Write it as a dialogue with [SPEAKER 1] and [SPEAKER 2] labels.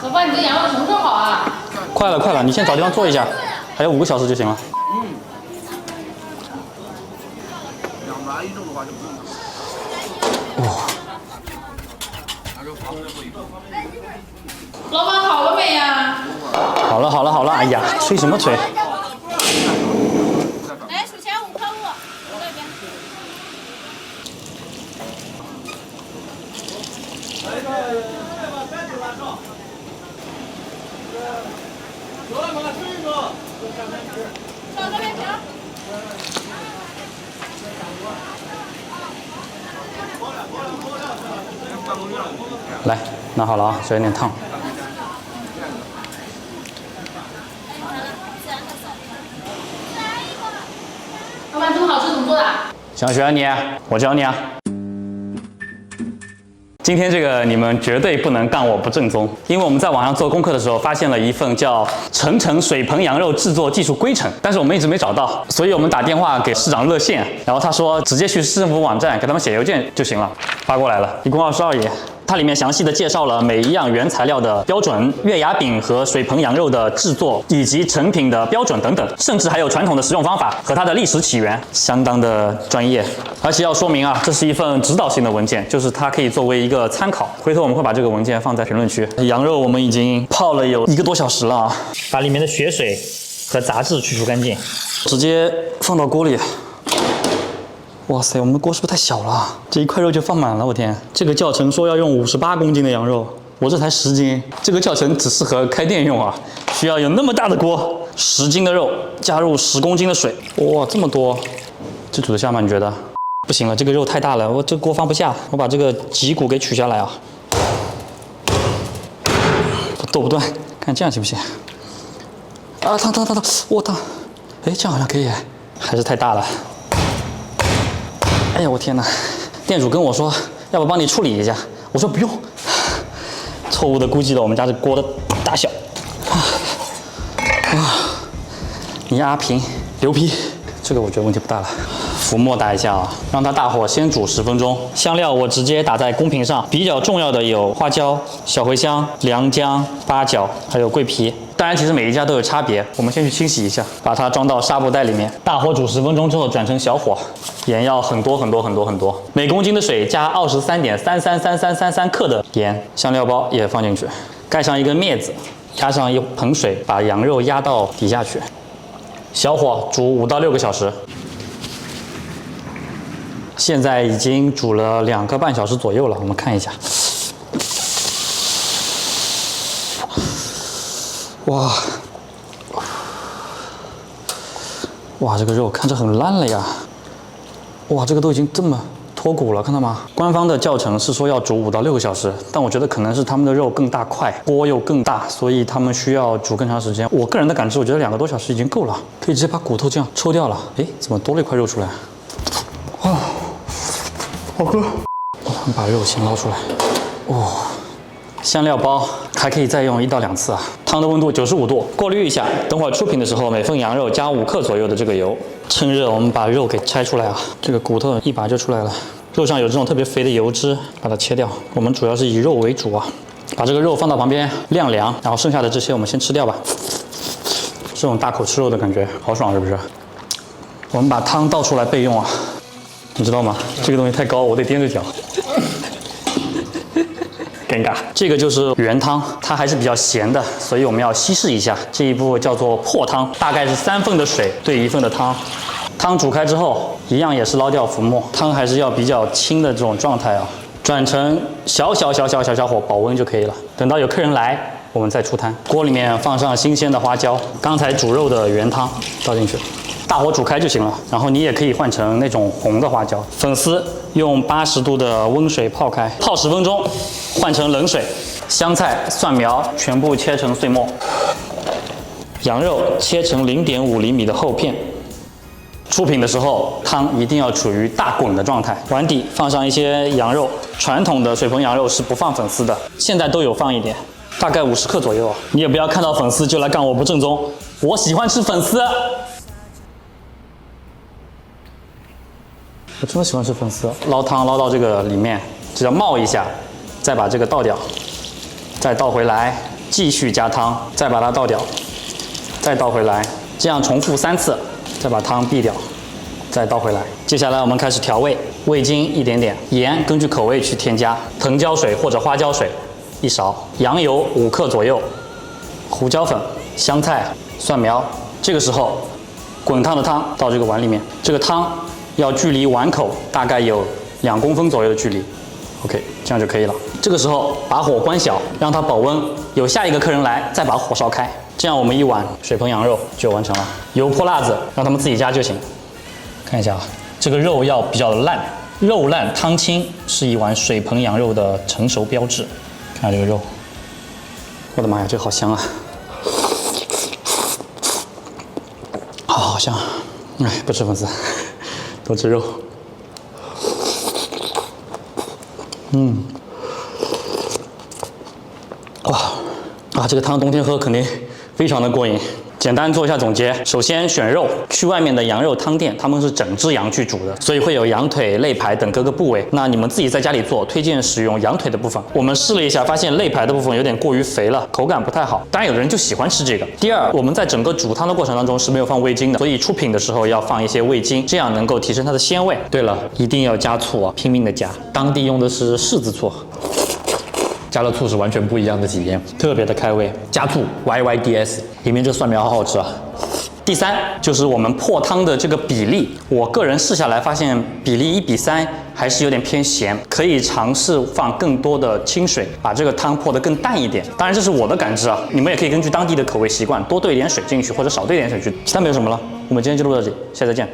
[SPEAKER 1] 老爸，你这羊肉什么时候好啊？
[SPEAKER 2] 快了，快了，你先找地方坐一下，还有5个小时就行了。哇！
[SPEAKER 1] 老板好了没呀？
[SPEAKER 2] 好了，好了，好了！哎呀，吹什么吹？
[SPEAKER 1] 来，数钱5块5，我这边。上这边停。
[SPEAKER 2] 来，拿好了啊，这有点烫。
[SPEAKER 1] 老板，这么好吃怎么做的？
[SPEAKER 2] 想学你，我教你啊。今天这个你们绝对不能干我不正宗，因为我们在网上做功课的时候发现了一份叫《澄澄水盆羊肉制作技术规程》，但是我们一直没找到，所以我们打电话给市长热线，然后他说直接去市政府网站给他们写邮件就行了，发过来了，一共22页。它里面详细的介绍了每一样原材料的标准、月牙饼和水盆羊肉的制作，以及成品的标准等等，甚至还有传统的食用方法和它的历史起源，相当的专业。而且要说明啊，这是一份指导性的文件，就是它可以作为一个参考。回头我们会把这个文件放在评论区。羊肉我们已经泡了有1个多小时了啊，把里面的血水和杂质去除干净，直接放到锅里。哇塞，我们的锅是不是太小了？这一块肉就放满了，我天！这个教程说要用58公斤的羊肉，我这才10斤。这个教程只适合开店用啊，需要有那么大的锅，10斤的肉加入10公斤的水，哇，这么多，这煮得下吗？你觉得？不行了，这个肉太大了，我这锅放不下，我把这个脊骨给取下来啊，剁不断，看这样行不行？啊，烫，我烫！哎，这样好像可以，还是太大了。哎呀，我天哪！店主跟我说，要不帮你处理一下，我说不用。错误的估计了我们家这锅的大小。你压平，留皮，这个我觉得问题不大了。浮沫打一下啊，让它大火先煮10分钟。香料我直接打在公屏上，比较重要的有花椒、小茴香、良姜、八角，还有桂皮。当然，其实每一家都有差别。我们先去清洗一下，把它装到纱布袋里面。大火煮10分钟之后转成小火，盐要很多。每公斤的水加23.333333克的盐，香料包也放进去，盖上一个镊子，压上一盆水，把羊肉压到底下去。小火煮5到6个小时。现在已经煮了2个半小时左右了，我们看一下。哇，这个肉看着很烂了呀！哇，这个都已经这么脱骨了，看到吗？官方的教程是说要煮5到6个小时，但我觉得可能是他们的肉更大块，锅又更大，所以他们需要煮更长时间。我个人的感知，我觉得2个多小时已经够了，可以直接把骨头这样抽掉了。哎，怎么多了一块肉出来？哇，好喝！我们把肉先捞出来。哇，香料包还可以再用1到2次啊。汤的温度95度，过滤一下。等会儿出品的时候，每份羊肉加5克左右的这个油。趁热，我们把肉给拆出来啊，这个骨头一拔就出来了。肉上有这种特别肥的油脂，把它切掉。我们主要是以肉为主啊，把这个肉放到旁边晾凉，然后剩下的这些我们先吃掉吧。这种大口吃肉的感觉好爽，是不是？我们把汤倒出来备用啊，你知道吗？这个东西太高，我得踮着脚。尴尬，这个就是原汤，它还是比较咸的，所以我们要稀释一下。这一步叫做破汤，大概是3份的水兑1份的汤。汤煮开之后，一样也是捞掉浮沫，汤还是要比较清的这种状态啊。转成小火保温就可以了。等到有客人来，我们再出摊。锅里面放上新鲜的花椒，刚才煮肉的原汤倒进去。大火煮开就行了，然后你也可以换成那种红的花椒。粉丝用80度的温水泡开，泡10分钟，换成冷水。香菜、蒜苗全部切成碎末，羊肉切成0.5厘米的厚片。出品的时候，汤一定要处于大滚的状态。碗底放上一些羊肉，传统的水盆羊肉是不放粉丝的，现在都有放一点，大概50克左右。你也不要看到粉丝就来干我不正宗，我喜欢吃粉丝。我真的喜欢吃粉丝。捞汤捞到这个里面，只要冒一下，再把这个倒掉，再倒回来，继续加汤，再把它倒掉，再倒回来，这样重复3次，再把汤避掉，再倒回来。接下来我们开始调味，味精1点点，盐根据口味去添加，藤椒水或者花椒水1勺，羊油5克左右，胡椒粉、香菜、蒜苗。这个时候，滚烫的汤倒这个碗里面，这个汤要距离碗口大概有2公分左右的距离。OK， 这样就可以了。这个时候把火关小，让它保温。有下一个客人来，再把火烧开。这样我们1碗水盆羊肉就完成了。油泼辣子，让他们自己加就行。看一下啊，这个肉要比较的烂，肉烂汤清是1碗水盆羊肉的成熟标志。看下这个肉，我的妈呀，这个好香啊！好香，哎，不吃粉丝，多吃肉。哇啊，这个汤冬天喝肯定非常的过瘾。简单做一下总结，首先选肉，去外面的羊肉汤店，他们是整只羊去煮的，所以会有羊腿、肋排等各个部位。那你们自己在家里做，推荐使用羊腿的部分。我们试了一下，发现肋排的部分有点过于肥了，口感不太好。当然，有的人就喜欢吃这个。第二，我们在整个煮汤的过程当中是没有放味精的，所以出品的时候要放一些味精，这样能够提升它的鲜味。对了，一定要加醋啊，拼命的加，当地用的是柿子醋。加了醋是完全不一样的体验，特别的开胃。加醋 YYDS， 里面这蒜苗好好吃啊。第3就是我们破汤的这个比例，我个人试下来发现比例1比3还是有点偏咸，可以尝试放更多的清水，把这个汤破得更淡一点。当然这是我的感知啊，你们也可以根据当地的口味习惯多兑一点水进去，或者少兑一点水去。其他没有什么了，我们今天就录到这里，下次再见。